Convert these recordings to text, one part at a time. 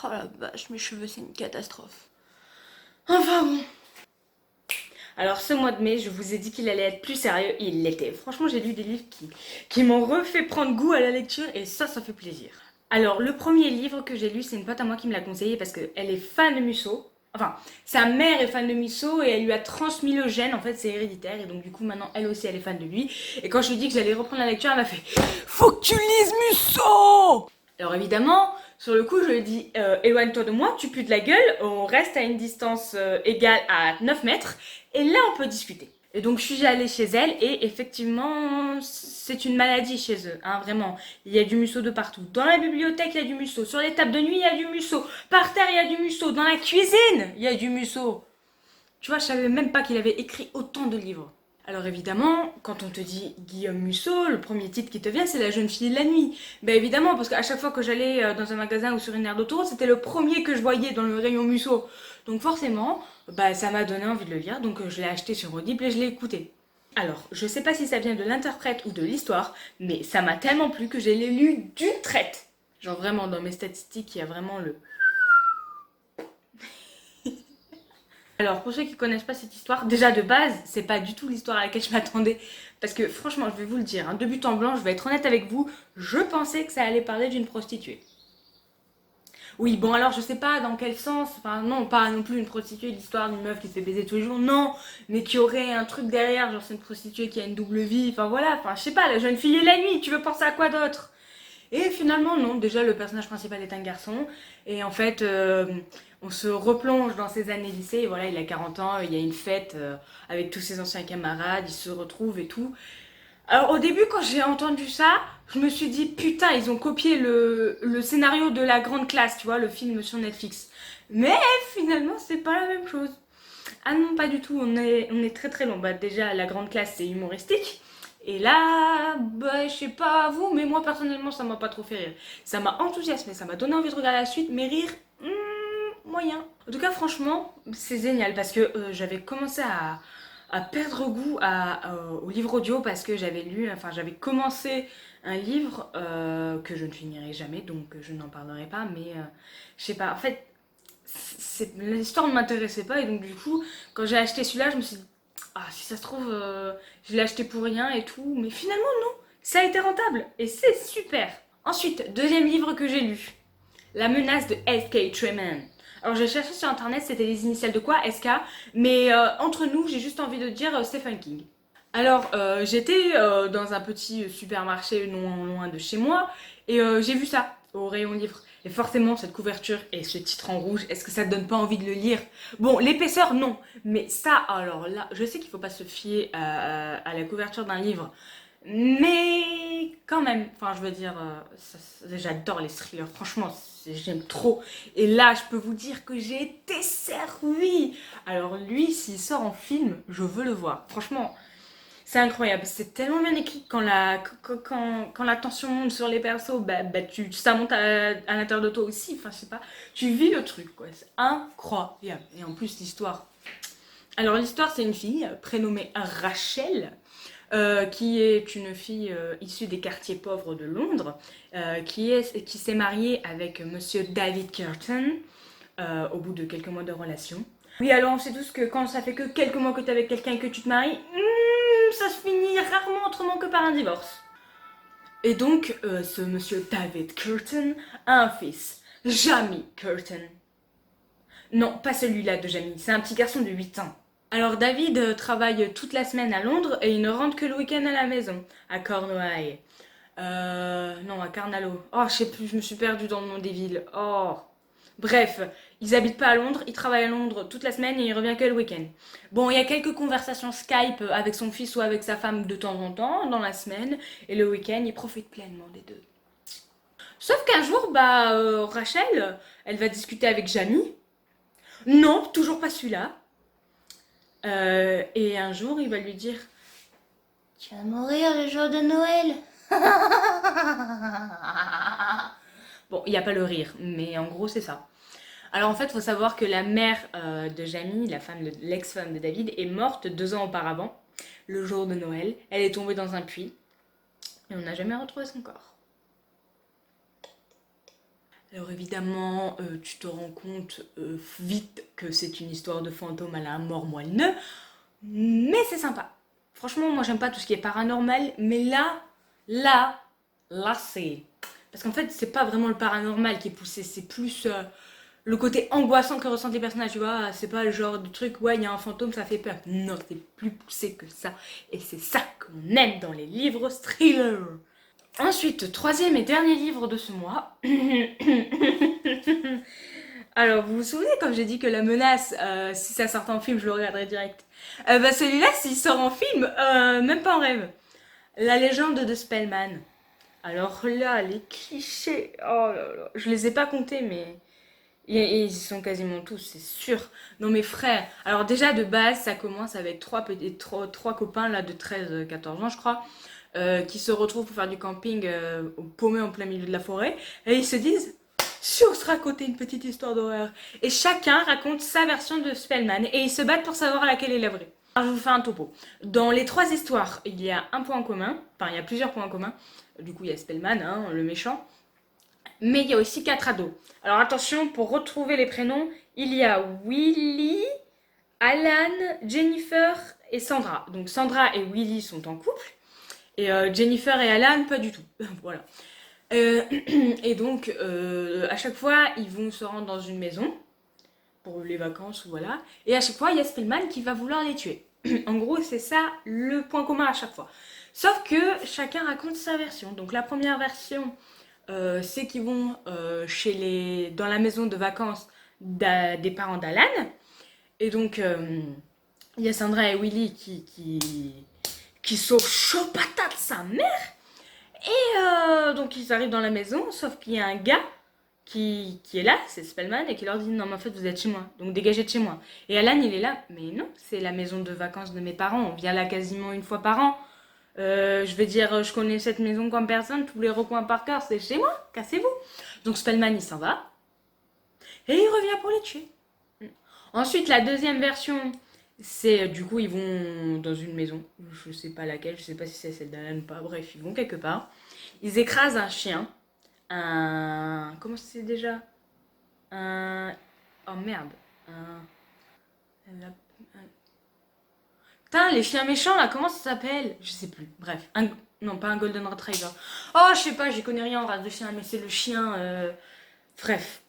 Oh la vache, mes cheveux, c'est une catastrophe. Enfin bon. Alors ce mois de mai, je vous ai dit qu'il allait être plus sérieux, et il l'était. Franchement, j'ai lu des livres qui m'ont refait prendre goût à la lecture et ça fait plaisir. Alors le premier livre que j'ai lu, c'est une pote à moi qui me l'a conseillé parce qu'elle est fan de Musso. Enfin, sa mère est fan de Musso et elle lui a transmis le gène, en fait c'est héréditaire et donc du coup maintenant elle aussi elle est fan de lui. Et quand je lui ai dit que j'allais reprendre la lecture, elle m'a fait "Faut que tu lises Musso!" Alors évidemment, sur le coup, je lui ai dit éloigne-toi de moi, tu pues de la gueule, on reste à une distance égale à 9 mètres, et là on peut discuter. Et donc je suis allée chez elle, et effectivement, c'est une maladie chez eux, hein, vraiment. Il y a du musso de partout. Dans la bibliothèque, il y a du musso. Sur les tables de nuit, il y a du musso. Par terre, il y a du musso. Dans la cuisine, il y a du musso. Tu vois, je savais même pas qu'il avait écrit autant de livres. Alors évidemment, quand on te dit Guillaume Musso, le premier titre qui te vient, c'est La jeune fille de la nuit. Ben évidemment, parce qu'à chaque fois que j'allais dans un magasin ou sur une aire d'autoroute, c'était le premier que je voyais dans le rayon Musso. Donc forcément, bah, ça m'a donné envie de le lire, donc je l'ai acheté sur Audible et je l'ai écouté. Alors, je sais pas si ça vient de l'interprète ou de l'histoire, mais ça m'a tellement plu que je l'ai lu d'une traite. Genre vraiment, dans mes statistiques, il y a vraiment le... Alors, pour ceux qui connaissent pas cette histoire, déjà de base, c'est pas du tout l'histoire à laquelle je m'attendais. Parce que franchement, je vais vous le dire, hein, de but en blanc, je vais être honnête avec vous, je pensais que ça allait parler d'une prostituée. Oui, bon alors je sais pas dans quel sens, enfin non, pas non plus une prostituée, l'histoire d'une meuf qui se fait baiser tous les jours, non, mais qui aurait un truc derrière, genre c'est une prostituée qui a une double vie, enfin voilà, enfin je sais pas, la jeune fille et la nuit, tu veux penser à quoi d'autre? Et finalement, non. Déjà, le personnage principal est un garçon. Et en fait, on se replonge dans ses années lycée. Et voilà, il a 40 ans, il y a une fête avec tous ses anciens camarades, ils se retrouvent et tout. Alors au début, quand j'ai entendu ça, je me suis dit, putain, ils ont copié le scénario de La Grande Classe, tu vois, le film sur Netflix. Mais finalement, c'est pas la même chose. Ah non, pas du tout, on est très très long. Bah déjà, La Grande Classe, c'est humoristique. Et là, bah, je sais pas vous, mais moi personnellement, ça m'a pas trop fait rire. Ça m'a enthousiasmé, ça m'a donné envie de regarder la suite, mais rire, moyen. En tout cas, franchement, c'est génial parce que j'avais commencé à perdre goût au livre audio parce que j'avais lu, enfin, j'avais commencé un livre que je ne finirai jamais, donc je n'en parlerai pas, mais je sais pas, en fait, l'histoire ne m'intéressait pas et donc du coup, quand j'ai acheté celui-là, je me suis dit, ah, si ça se trouve, je l'ai acheté pour rien et tout, mais finalement, non, ça a été rentable et c'est super. Ensuite, deuxième livre que j'ai lu, La menace de S.K. Treman. Alors j'ai cherché sur internet, c'était les initiales de quoi, SK, mais entre nous, j'ai juste envie de dire Stephen King. Alors j'étais dans un petit supermarché non loin de chez moi et j'ai vu ça au rayon livre. Et forcément, cette couverture et ce titre en rouge, est-ce que ça te donne pas envie de le lire? Bon, l'épaisseur, non. Mais ça, alors là, je sais qu'il faut pas se fier à la couverture d'un livre. Mais quand même, enfin je veux dire, j'adore les thrillers, franchement, j'aime trop. Et là, je peux vous dire que j'ai été servie. Alors lui, s'il sort en film, je veux le voir. Franchement, c'est incroyable. C'est tellement bien écrit quand la tension monte sur les persos, ça monte à l'intérieur de toi aussi. Enfin, je sais pas, tu vis le truc, quoi. C'est incroyable. Et en plus, l'histoire. Alors l'histoire, c'est une fille prénommée Rachel qui est une fille issue des quartiers pauvres de Londres, qui s'est mariée avec Monsieur David Curtin au bout de quelques mois de relation. Oui, alors on sait tous que quand ça fait que quelques mois que tu es avec quelqu'un et que tu te maries, ça se finit rarement autrement que par un divorce. Et donc, ce Monsieur David Curtin a un fils, Jamie Curtin. Non, pas celui-là de Jamie, c'est un petit garçon de 8 ans. Alors David travaille toute la semaine à Londres et il ne rentre que le week-end à la maison, à Cornouailles. Non, à Carnalo. Oh, je sais plus, je me suis perdue dans le nom des villes. Oh. Bref, ils habitent pas à Londres, il travaille à Londres toute la semaine et il revient que le week-end. Bon, il y a quelques conversations Skype avec son fils ou avec sa femme de temps en temps dans la semaine et le week-end, il profite pleinement des deux. Sauf qu'un jour, Rachel, elle va discuter avec Jamie. Non, toujours pas celui-là. Et un jour, il va lui dire tu vas mourir le jour de Noël. Bon, il n'y a pas le rire, mais en gros, c'est ça. Alors en fait, il faut savoir que la mère de Jamie, l'ex-femme de David, est morte 2 ans auparavant, le jour de Noël. Elle est tombée dans un puits et on n'a jamais retrouvé son corps. Alors évidemment, tu te rends compte vite que c'est une histoire de fantôme à la mort moelleux, mais c'est sympa. Franchement, moi j'aime pas tout ce qui est paranormal, mais là, c'est... Parce qu'en fait, c'est pas vraiment le paranormal qui est poussé, c'est plus le côté angoissant que ressentent les personnages, tu vois. C'est pas le genre de truc, ouais, il y a un fantôme, ça fait peur. Non, c'est plus poussé que ça. Et c'est ça qu'on aime dans les livres thrillers. Ensuite, troisième et dernier livre de ce mois. Alors, vous vous souvenez quand j'ai dit que La Menace, si ça sortait en film, je le regarderais direct. Bah celui-là, s'il sort en film, même pas en rêve. La légende de Spellman. Alors là, les clichés, oh là là, je les ai pas comptés, mais ils sont quasiment tous, c'est sûr. Non mes frères, alors déjà de base, ça commence avec trois copains là de 13-14 ans, je crois, qui se retrouvent pour faire du camping paumés en plein milieu de la forêt, et ils se disent, si on se racontait une petite histoire d'horreur. Et chacun raconte sa version de Spellman, et ils se battent pour savoir laquelle est la vraie. Alors, je vous fais un topo. Dans les trois histoires, il y a un point en commun, enfin il y a plusieurs points en commun. Du coup, il y a Spellman, hein, le méchant. Mais il y a aussi 4 ados. Alors attention, pour retrouver les prénoms, il y a Willy, Alan, Jennifer et Sandra. Donc Sandra et Willy sont en couple. Et Jennifer et Alan, pas du tout. Voilà. Et donc, à chaque fois, ils vont se rendre dans une maison pour les vacances, voilà. Et à chaque fois, il y a Spellman qui va vouloir les tuer. En gros, c'est ça le point commun à chaque fois. Sauf que chacun raconte sa version. Donc la première version, c'est qu'ils vont dans la maison de vacances des parents d'Alan. Et donc, il y a Sandra et Willy qui sont chaud patate sa mère. Et donc ils arrivent dans la maison, sauf qu'il y a un gars qui est là, c'est Spellman, et qui leur dit non mais en fait vous êtes chez moi, donc dégagez de chez moi. Et Alan il est là, mais non, c'est la maison de vacances de mes parents, on vient là quasiment une fois par an. Je veux dire, je connais cette maison comme personne, tous les recoins par cœur, c'est chez moi, cassez-vous. Donc Spellman il s'en va, et il revient pour les tuer. Ensuite la deuxième version, c'est du coup ils vont dans une maison, je sais pas laquelle, je sais pas si c'est celle d'Alan ou pas, bref ils vont quelque part. Ils écrasent un chien, comment c'est déjà, oh merde, putain les chiens méchants là, comment ça s'appelle, je sais plus, bref, non pas un golden retriever, oh je sais pas, j'y connais rien en race de chien, mais c'est le chien, bref.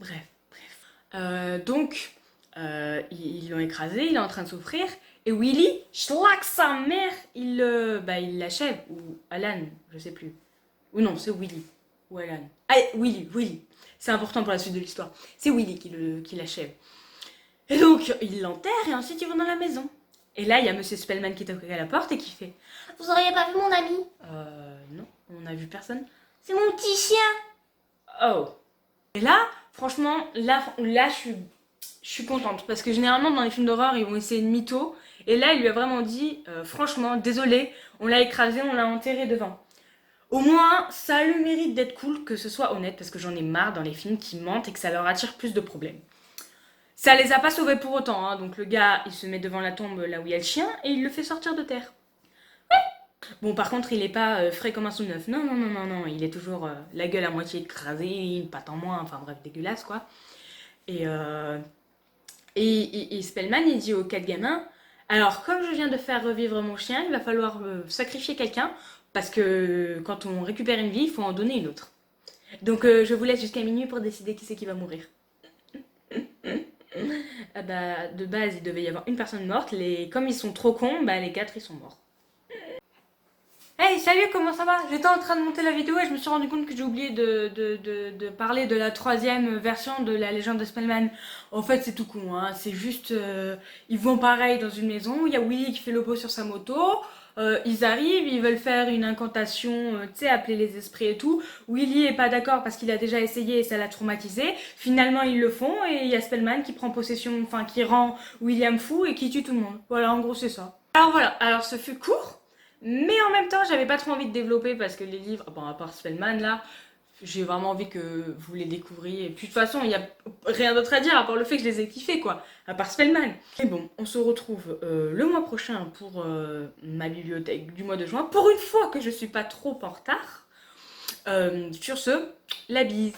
Donc ils l'ont écrasé, il est en train de souffrir. Et Willy, schlack sa mère, il l'achève. Ou Alan, je sais plus. Ou non, c'est Willy. Ou Alan. Ah, Willy. C'est important pour la suite de l'histoire. C'est Willy qui l'achève. Et donc, il l'enterre et ensuite ils vont dans la maison. Et là, il y a Monsieur Spellman qui toque à la porte et qui fait Vous auriez pas vu mon ami? Non, on a vu personne. C'est mon petit chien. Oh. Et là, franchement, là je suis contente parce que généralement dans les films d'horreur ils vont essayer de mytho et là il lui a vraiment dit franchement désolé, on l'a écrasé, on l'a enterré devant. Au moins ça a le mérite d'être cool, que ce soit honnête, parce que j'en ai marre dans les films qui mentent et que ça leur attire plus de problèmes. Ça les a pas sauvés pour autant, hein. Donc le gars il se met devant la tombe là où il y a le chien et il le fait sortir de terre. Bon par contre il est pas frais comme un sou neuf, non, il est toujours la gueule à moitié écrasée, une patte en moins, enfin bref dégueulasse quoi. Et Et Spellman, il dit aux 4 gamins, alors comme je viens de faire revivre mon chien, il va falloir sacrifier quelqu'un, parce que quand on récupère une vie, il faut en donner une autre. Donc je vous laisse jusqu'à minuit pour décider qui c'est qui va mourir. Ah bah, de base, il devait y avoir une personne morte, comme ils sont trop cons, bah, les 4 ils sont morts. Hey, salut, comment ça va? J'étais en train de monter la vidéo et je me suis rendu compte que j'ai oublié de parler de la troisième version de la légende de Spellman. En fait, c'est tout con, hein. C'est juste, ils vont pareil dans une maison, il y a Willy qui fait le beau sur sa moto, ils arrivent, ils veulent faire une incantation, tu sais, appeler les esprits et tout. Willy est pas d'accord parce qu'il a déjà essayé et ça l'a traumatisé. Finalement, ils le font et il y a Spellman qui prend possession, enfin, qui rend William fou et qui tue tout le monde. Voilà, en gros, c'est ça. Alors voilà, alors ce fut court. Mais en même temps, j'avais pas trop envie de développer parce que les livres, bon, à part Spellman là, j'ai vraiment envie que vous les découvriez. Et puis de toute façon, il n'y a rien d'autre à dire à part le fait que je les ai kiffés quoi, à part Spellman. Et bon, on se retrouve le mois prochain pour ma bibliothèque du mois de juin, pour une fois que je suis pas trop en retard. Sur ce, la bise.